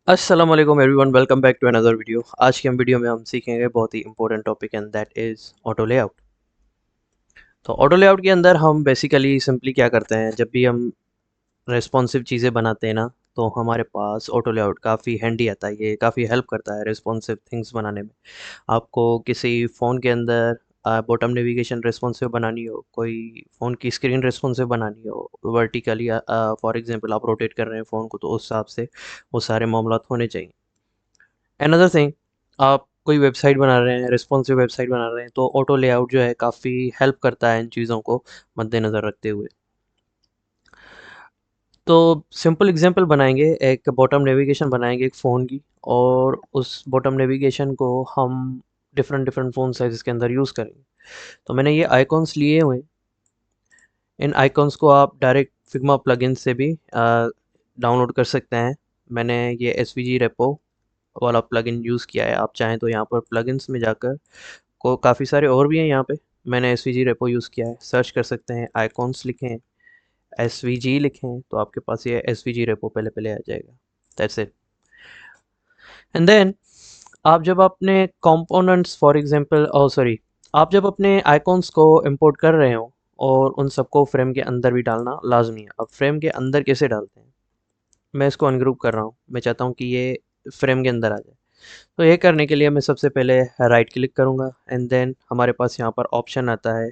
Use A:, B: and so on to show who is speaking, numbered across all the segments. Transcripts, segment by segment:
A: अस्सलाम वालेकुम everyone, welcome back to another video. आज की हम वीडियो में हम सीखेंगे बहुत ही important topic and that is auto layout. तो ऑटो लेआउट के अंदर हम बेसिकली सिंपली क्या करते हैं, जब भी हम रेस्पॉन्सिव चीज़ें बनाते हैं ना, तो हमारे पास ऑटो लेआउट काफ़ी हैंडी आता है। ये काफ़ी हेल्प करता है रेस्पॉन्सिव थिंग्स बनाने में। आपको किसी फ़ोन के अंदर बॉटम नेविगेशन रेस्पॉन्सिव बनानी हो, कोई फ़ोन की स्क्रीन रेस्पॉन्सिव बनानी हो वर्टिकली, फॉर एग्जांपल आप रोटेट कर रहे हैं फ़ोन को, तो उस हिसाब से वो सारे मामलात होने चाहिए। अनदर थिंग, आप कोई वेबसाइट बना रहे हैं, रिस्पॉन्सिव वेबसाइट बना रहे हैं, तो ऑटो लेआउट जो है काफ़ी हेल्प करता है इन चीज़ों को मद्देनज़र रखते हुए। तो सिंपल एग्जांपल बनाएंगे, एक बॉटम नेविगेशन बनाएंगे एक फ़ोन की, और उस बॉटम नेविगेशन को हम डिफरेंट डिफरेंट फ़ोन साइज़ के अंदर यूज़ करेंगे। तो मैंने ये आइकॉन्स लिए हुए हैं। इन आइकॉन्स को आप डायरेक्ट फिग्मा प्लगइन से भी डाउनलोड कर सकते हैं। मैंने ये एसवीजी रेपो वाला प्लगइन यूज़ किया है। आप चाहें तो यहाँ पर प्लगइन्स में जाकर, को काफ़ी सारे और भी हैं यहाँ पे, मैंने एसवीजी रेपो यूज़ किया है। सर्च कर सकते हैं, आइकॉन्स लिखें, एसवीजी लिखें, तो आपके पास ये एसवीजी रेपो पहले पहले आ जाएगा। That's it. एंड देन आप जब अपने कंपोनेंट्स, फॉर एग्जांपल, सॉरी, आप जब अपने आइकॉन्स को इंपोर्ट कर रहे हो, और उन सबको फ्रेम के अंदर भी डालना लाजमी है। अब फ्रेम के अंदर कैसे डालते हैं, मैं इसको अनग्रुप कर रहा हूँ। मैं चाहता हूँ कि ये फ्रेम के अंदर आ जाए। तो ये करने के लिए मैं सबसे पहले राइट क्लिक करूँगा, एंड देन हमारे पास यहाँ पर ऑप्शन आता है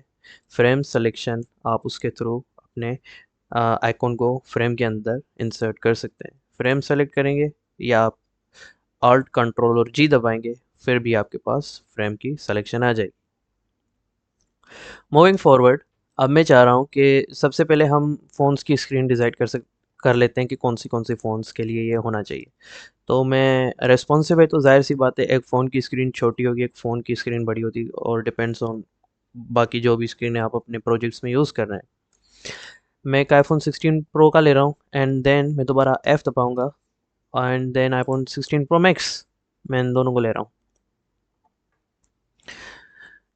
A: फ्रेम सिलेक्शन। आप उसके थ्रू अपने आइकॉन को फ्रेम के अंदर इंसर्ट कर सकते हैं। फ्रेम सेलेक्ट करेंगे, या आप ऑल्ट कंट्रोल और जी दबाएंगे, फिर भी आपके पास फ्रेम की सिलेक्शन आ जाएगी। मूविंग फॉरवर्ड, अब मैं चाह रहा हूँ कि सबसे पहले हम फ़ोन्स की स्क्रीन डिसाइड कर लेते हैं कि कौन सी फ़ोन्स के लिए ये होना चाहिए। तो मैं रेस्पॉन्सिव है, तो ज़ाहिर सी बात है, एक फ़ोन की स्क्रीन छोटी होगी, एक फ़ोन की स्क्रीन बड़ी होती, और डिपेंड्स ऑन बाकी जो भी स्क्रीन है आप अपने प्रोजेक्ट्स में यूज़ कर रहे हैं। मैं एक आईफोन 16 प्रो का ले रहा हूँ, एंड देन मैं दोबारा एफ दबाऊंगा, and then iPhone 16 pro max, मैं इन दोनों को ले रहा हूँ।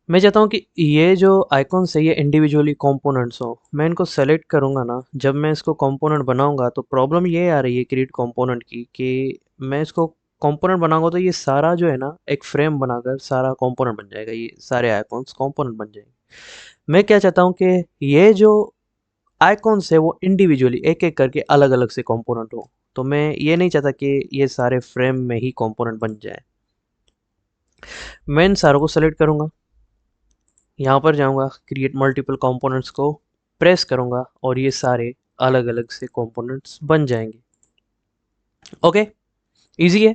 A: मैं चाहता हूँ कि ये जो आइकॉन्स है ये इंडिविजुअली कंपोनेंट्स हो। मैं इनको सेलेक्ट करूँगा ना, जब मैं इसको कंपोनेंट बनाऊँगा, तो प्रॉब्लम ये आ रही है क्रिएट कंपोनेंट की, कि मैं इसको कंपोनेंट बनाऊँगा तो ये सारा जो है ना, एक फ्रेम बनाकर सारा कंपोनेंट बन जाएगा, ये सारे आइकॉन्स कंपोनेंट बन जाएंगे। मैं क्या चाहता हूँ कि ये जो आइकॉन्स है वो इंडिविजुअली एक एक करके अलग अलग से कंपोनेंट हो। तो मैं ये नहीं चाहता कि ये सारे फ्रेम में ही कंपोनेंट बन जाए। मैं इन सारों को सेलेक्ट करूँगा, यहाँ पर जाऊँगा, क्रिएट मल्टीपल कंपोनेंट्स को प्रेस करूँगा, और ये सारे अलग अलग से कंपोनेंट्स बन जाएंगे। ओके, इजी है।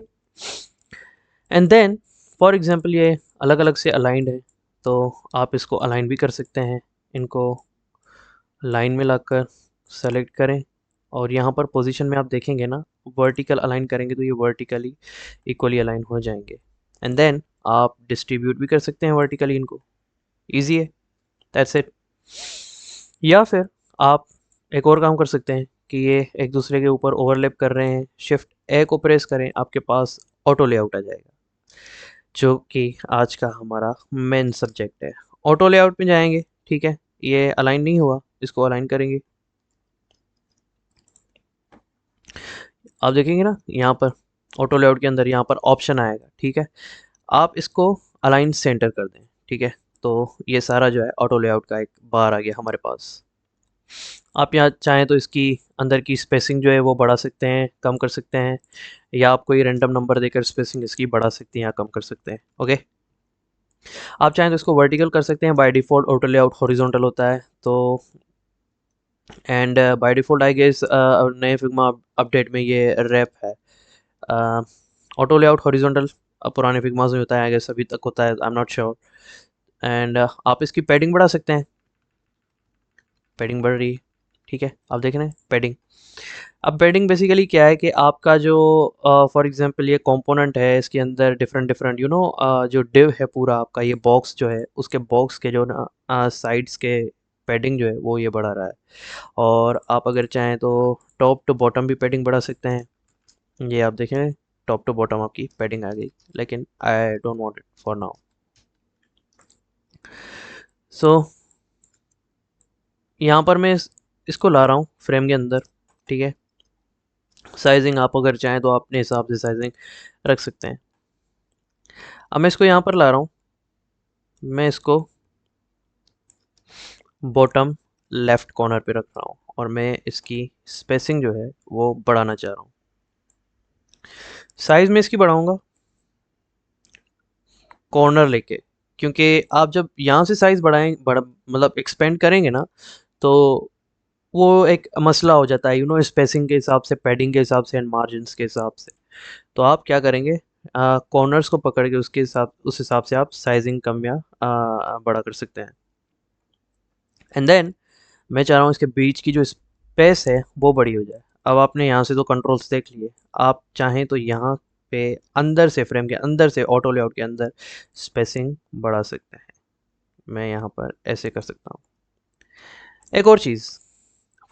A: एंड देन फॉर एग्जांपल ये अलग अलग से अलाइंड है, तो आप इसको अलाइन भी कर सकते हैं। इनको लाइन में लाकर सेलेक्ट करें, और यहाँ पर पोजीशन में आप देखेंगे ना, वर्टिकल अलाइन करेंगे तो ये वर्टिकली इक्वली अलाइन हो जाएंगे। एंड देन आप डिस्ट्रीब्यूट भी कर सकते हैं वर्टिकली इनको। इजी है, दैट्स इट। या फिर आप एक और काम कर सकते हैं कि ये एक दूसरे के ऊपर ओवरलैप कर रहे हैं, शिफ्ट ए को प्रेस करें, आपके पास ऑटो लेआउट आ जाएगा, जो कि आज का हमारा मेन सब्जेक्ट है। ऑटो लेआउट में जाएंगे, ठीक है, ये अलाइन नहीं हुआ, इसको अलाइन करेंगे। आप देखेंगे ना यहाँ पर ऑटो लेआउट के अंदर यहाँ पर ऑप्शन आएगा, ठीक है। आप इसको अलाइन सेंटर कर दें, ठीक है। तो ये सारा जो है ऑटो लेआउट का एक बार आ गया हमारे पास। आप यहाँ चाहें तो इसकी अंदर की स्पेसिंग जो है वो बढ़ा सकते हैं, कम कर सकते हैं, या आप कोई रैंडम नंबर देकर स्पेसिंग इसकी बढ़ा सकते हैं या कम कर सकते हैं। ओके, आप चाहें तो इसको वर्टिकल कर सकते हैं। By default auto layout horizontal होता है, तो and by default I guess नए फिग्मा अपडेट में ये रैप है। ऑटो लेआउट हॉरिजॉन्टल पुराने फिग्मास में होता है, आई गेस अभी तक होता है, I am not sure. And आप इसकी पैडिंग बढ़ा सकते हैं, पैडिंग बढ़ रही है, ठीक है, आप देख रहे हैं पैडिंग। अब पैडिंग बेसिकली क्या है कि आपका जो फॉर एग्जांपल ये कंपोनेंट है, इसके अंदर डिफरेंट डिफरेंट जो डिव है, पूरा आपका ये बॉक्स जो है, उसके बॉक्स के जो ना साइड्स के पैडिंग जो है वो ये बढ़ा रहा है। और आप अगर चाहें तो टॉप टू बॉटम भी पैडिंग बढ़ा सकते हैं। ये आप देखें, टॉप टू बॉटम आपकी पैडिंग आ गई, लेकिन I don't want it for now. So यहाँ पर मैं इसको ला रहा हूँ फ्रेम के अंदर, ठीक है। साइजिंग आप अगर चाहें तो अपने हिसाब से साइजिंग रख सकते हैं। अब मैं इसको यहाँ पर ला रहा हूँ, मैं इसको बॉटम लेफ्ट कॉर्नर पे रख रहा हूँ और मैं इसकी स्पेसिंग जो है वो बढ़ाना चाह रहा हूँ। साइज में इसकी बढ़ाऊंगा कॉर्नर लेके, क्योंकि आप जब यहाँ से साइज मतलब एक्सपेंड करेंगे ना, तो वो एक मसला हो जाता है, स्पेसिंग के हिसाब से, पैडिंग के हिसाब से एंड मार्जिन्स के हिसाब से। तो आप क्या करेंगे, कॉर्नर्स को पकड़ के उस हिसाब से आप साइजिंग कम या बड़ा कर सकते हैं। एंड देन मैं चाह रहा हूँ इसके बीच की जो स्पेस है वो बड़ी हो जाए। अब आपने यहाँ से तो कंट्रोल्स देख लिए, आप चाहें तो यहाँ पे अंदर से, फ्रेम के अंदर से, ऑटो लेआउट के अंदर स्पेसिंग बढ़ा सकते हैं। मैं यहाँ पर ऐसे कर सकता हूँ। एक और चीज़,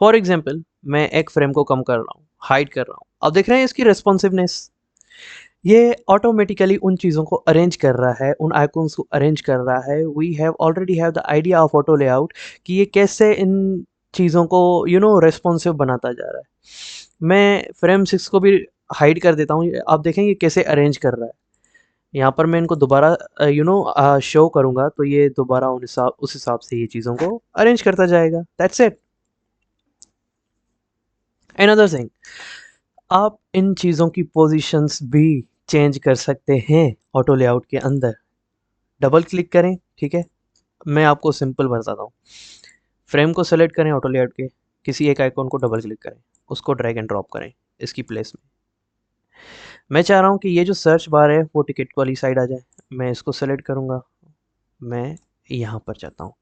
A: फॉर एग्जाम्पल मैं एक फ्रेम को कम कर रहा हूँ, हाइड कर रहा हूँ, अब देख रहे हैं इसकी रेस्पॉन्सिवनेस, ये ऑटोमेटिकली उन चीज़ों को अरेंज कर रहा है, उन आइकॉन्स को अरेंज कर रहा है। We have already have the idea of auto layout कि ये कैसे इन चीज़ों को रेस्पॉन्सिव बनाता जा रहा है। मैं फ्रेम 6 को भी हाइड कर देता हूँ, आप देखेंगे कैसे अरेंज कर रहा है। यहाँ पर मैं इनको दोबारा शो करूँगा तो ये दोबारा उस हिसाब से ये चीज़ों को अरेंज करता जाएगा। That's it. अनदर थिंग, आप इन चीज़ों की पोजीशंस भी चेंज कर सकते हैं ऑटो लेआउट के अंदर। डबल क्लिक करें, ठीक है, मैं आपको सिंपल बताता हूँ। फ्रेम को सेलेक्ट करें ऑटो लेआउट के, किसी एक आइकॉन को डबल क्लिक करें, उसको ड्रैग एंड ड्रॉप करें इसकी प्लेस में। मैं चाह रहा हूँ कि ये जो सर्च बार है वो टिकट वाली साइड आ जाए। मैं इसको सेलेक्ट करूँगा, मैं यहाँ पर चाहता हूँ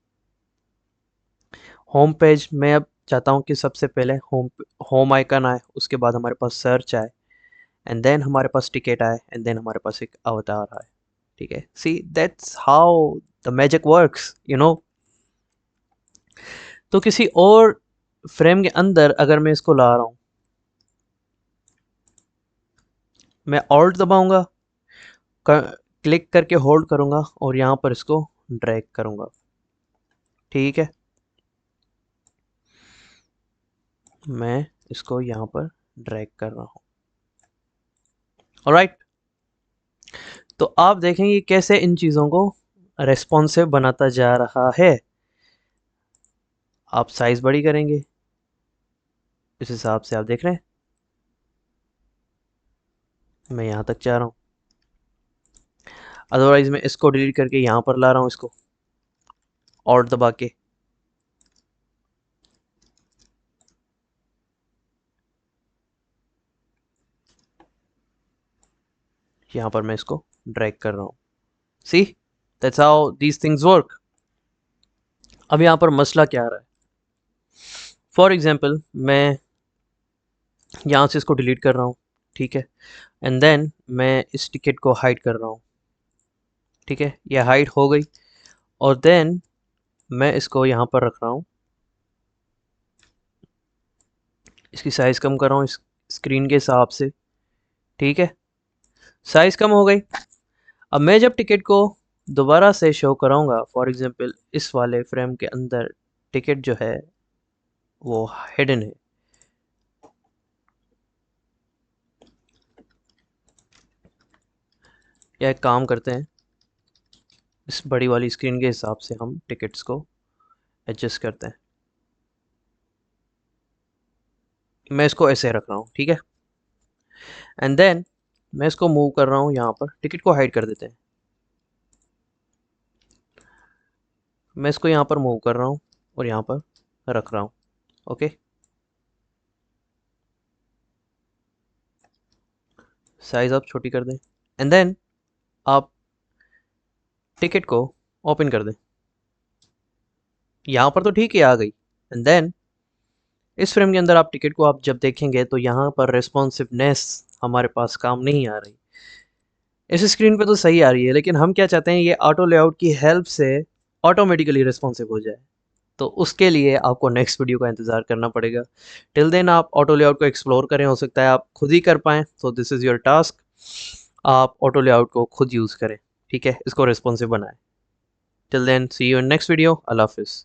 A: होम पेज। मैं अब चाहता हूँ कि सबसे पहले होम आइकन आए, उसके बाद हमारे पास सर्च आए, एंड देन हमारे पास टिकट आए, एंड देन हमारे पास एक अवतार आए। ठीक है, सी that's how the magic works, तो किसी और फ्रेम के अंदर अगर मैं इसको ला रहा हूँ, मैं ऑल्ट दबाऊंगा, क्लिक करके होल्ड करूंगा और यहाँ पर इसको ड्रैग करूंगा। ठीक है, मैं इसको यहाँ पर ड्रैग कर रहा हूँ। ऑलराइट, तो आप देखेंगे कैसे इन चीज़ों को रेस्पॉन्सिव बनाता जा रहा है। आप साइज बड़ी करेंगे, इस हिसाब से आप देख रहे हैं मैं यहाँ तक चाह रहा हूँ। अदरवाइज मैं इसको डिलीट करके यहाँ पर ला रहा हूँ, इसको ऑल्ट दबा के। यहाँ पर मैं इसको ड्रैग कर रहा हूँ। See, that's how these things work. अब यहाँ पर मसला क्या आ रहा है, फॉर एग्जाम्पल मैं यहाँ से इसको डिलीट कर रहा हूँ, ठीक है, एंड देन मैं इस टिकट को हाइड कर रहा हूँ। ठीक है, ये हाइड हो गई, और देन मैं इसको यहाँ पर रख रहा हूँ, इसकी साइज़ कम कर रहा हूँ इस स्क्रीन के हिसाब से। ठीक है, साइज़ कम हो गई। अब मैं जब टिकट को दोबारा से शो कराऊंगा, फॉर एग्जांपल इस वाले फ्रेम के अंदर टिकट जो है वो हिडन है, या एक काम करते हैं, इस बड़ी वाली स्क्रीन के हिसाब से हम टिकट्स को एडजस्ट करते हैं। मैं इसको ऐसे रख रहा हूँ, ठीक है, एंड देन मैं इसको मूव कर रहा हूँ, यहाँ पर टिकट को हाइड कर देते हैं। मैं इसको यहाँ पर मूव कर रहा हूँ और यहाँ पर रख रहा हूँ। ओके, साइज़ आप छोटी कर दें, एंड देन आप टिकट को ओपन कर दें। यहाँ पर तो ठीक है, आ गई, एंड देन इस फ्रेम के अंदर आप टिकट को आप जब देखेंगे तो यहाँ पर रेस्पॉन्सिवनेस हमारे पास काम नहीं आ रही। इस स्क्रीन पे तो सही आ रही है, लेकिन हम क्या चाहते हैं, ये ऑटो लेआउट की हेल्प से ऑटोमेटिकली रेस्पॉन्सिव हो जाए। तो उसके लिए आपको नेक्स्ट वीडियो का इंतज़ार करना पड़ेगा। टिल देन आप ऑटो लेआउट को एक्सप्लोर करें, हो सकता है आप खुद ही कर पाएँ, तो दिस इज़ योर टास्क। आप ऑटो लेआउट को खुद यूज़ करें, ठीक है, इसको रेस्पॉन्सिव बनाएं। Till then see you in next video. अल्लाह हाफिज़।